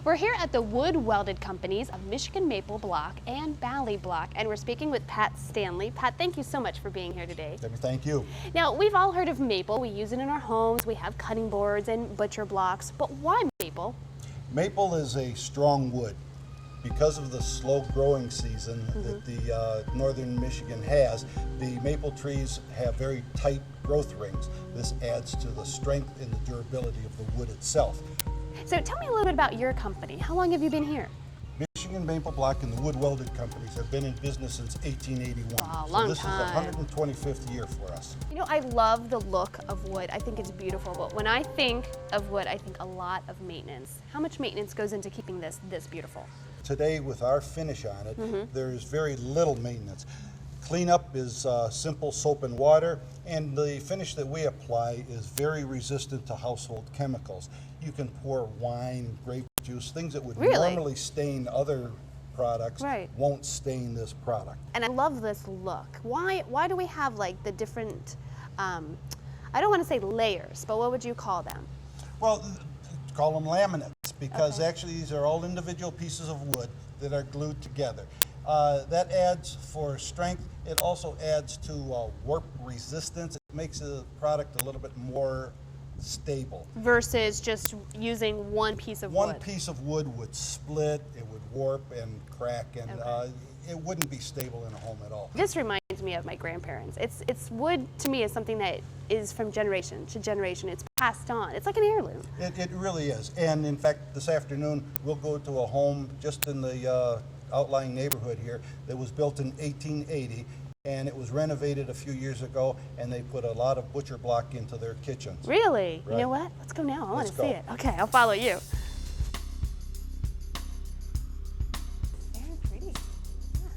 We're here at the wood welded companies of Michigan Maple Block and Bally Block, and we're speaking with Pat Stanley. Pat, thank you so much for being here today. Debbie, thank you. Now, we've all heard of maple. We use it in our homes. We have cutting boards and butcher blocks, but why maple? Maple is a strong wood. Because of the slow growing season that the northern Michigan has, the maple trees have very tight growth rings. This adds to the strength and the durability of the wood itself. So tell me a little bit about your company. How long have you been here? Michigan Maple Block and the wood welded companies have been in business since 1881. Wow, so long this time. is the 125th year for us. You know, I love the look of wood. I think it's beautiful, but when I think of wood, I think a lot of maintenance. How much maintenance goes into keeping this beautiful? Today, with our finish on it, there is very little maintenance. Cleanup is simple soap and water, and the finish that we apply is very resistant to household chemicals. You can pour wine, grape juice, things that would Really? normally stain other products Right. won't stain this product. And I love this look. Why do we have like the different, I don't want to say layers, but what would you call them? Well, call them laminates because actually these are all individual pieces of wood that are glued together. That adds for strength. It also adds to warp resistance. It makes the product a little bit more stable. Versus just using one piece of wood. One piece of wood would split, it would warp and crack, and it wouldn't be stable in a home at all. This reminds me of my grandparents. It's wood to me is something that is from generation to generation. It's passed on. It's like an heirloom. It really is. And in fact, this afternoon we'll go to a home just in the outlying neighborhood here that was built in 1880, and it was renovated a few years ago, and they put a lot of butcher block into their kitchens. Really? Right. You know what? Let's go now. I want to Let's see go. it. Okay, I'll follow you. Very pretty. Yeah.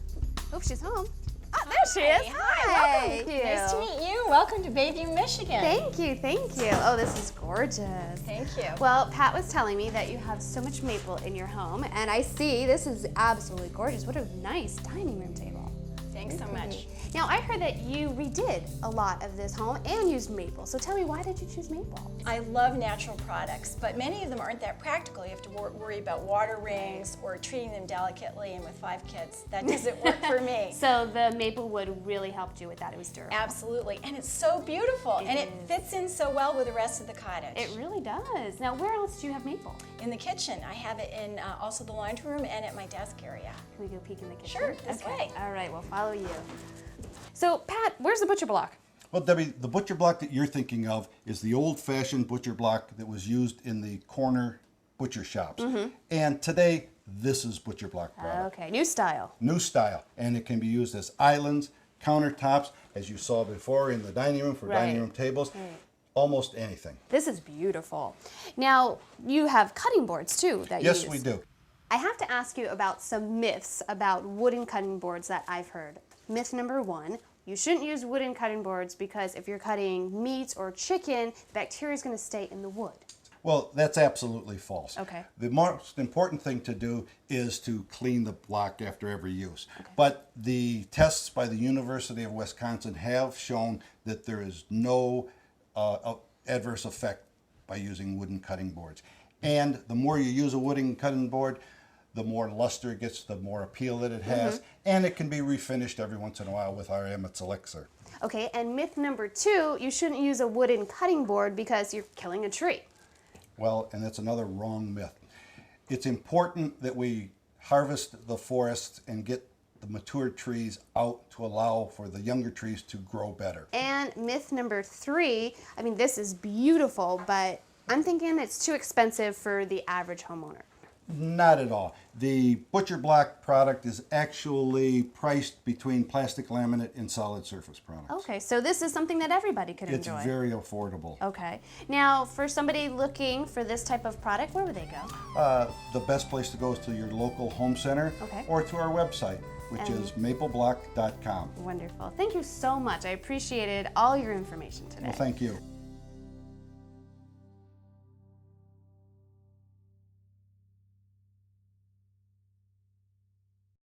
Oh, she's home. Oh, there she is. Hi. Thank you. Nice to meet you. Welcome to Bayview, Michigan. Thank you, thank you. Oh, this is gorgeous. Thank you. Well, Pat was telling me that you have so much maple in your home, and I see this is absolutely gorgeous. What a nice dining room table. Thanks so much. Now, I heard that you redid a lot of this home and used maple. So tell me, why did you choose maple? I love natural products, but many of them aren't that practical. You have to worry about water rings or treating them delicately, and with 5 kids, that doesn't work for me. So the maple wood really helped you with that. It was durable. Absolutely, and it's so beautiful, and it fits in so well with the rest of the cottage. It really does. Now, where else do you have maple? In the kitchen, I have it in also the laundry room and at my desk area. Can we go peek in the kitchen? Sure, this way. All right, we'll follow you. So, Pat, where's the butcher block? Well, Debbie, the butcher block that you're thinking of is the old-fashioned butcher block that was used in the corner butcher shops. And today, this is butcher block product. Okay, new style. New style, and it can be used as islands, countertops, as you saw before in the dining room for dining room tables, almost anything. This is beautiful. Now, you have cutting boards too that you use. Yes, we do. I have to ask you about some myths about wooden cutting boards that I've heard. Myth number 1, you shouldn't use wooden cutting boards because if you're cutting meat or chicken, bacteria is going to stay in the wood. Well, that's absolutely false. Okay. The most important thing to do is to clean the block after every use. But the tests by the University of Wisconsin have shown that there is no adverse effect by using wooden cutting boards. And the more you use a wooden cutting board, the more luster it gets, the more appeal that it has, and it can be refinished every once in a while with our Emmett's Elixir. Okay, and myth number 2, you shouldn't use a wooden cutting board because you're killing a tree. Well, and that's another wrong myth. It's important that we harvest the forests and get the mature trees out to allow for the younger trees to grow better. And myth number 3, I mean, this is beautiful, but I'm thinking it's too expensive for the average homeowner. Not at all. The butcher block product is actually priced between plastic laminate and solid surface products. Okay, so this is something that everybody could It's enjoy. very affordable. Okay. Now, for somebody looking for this type of product, where would they go? The best place to go is to your local home center or to our website, which is mapleblock.com. Wonderful. Thank you so much. I appreciated all your information today. Well, thank you.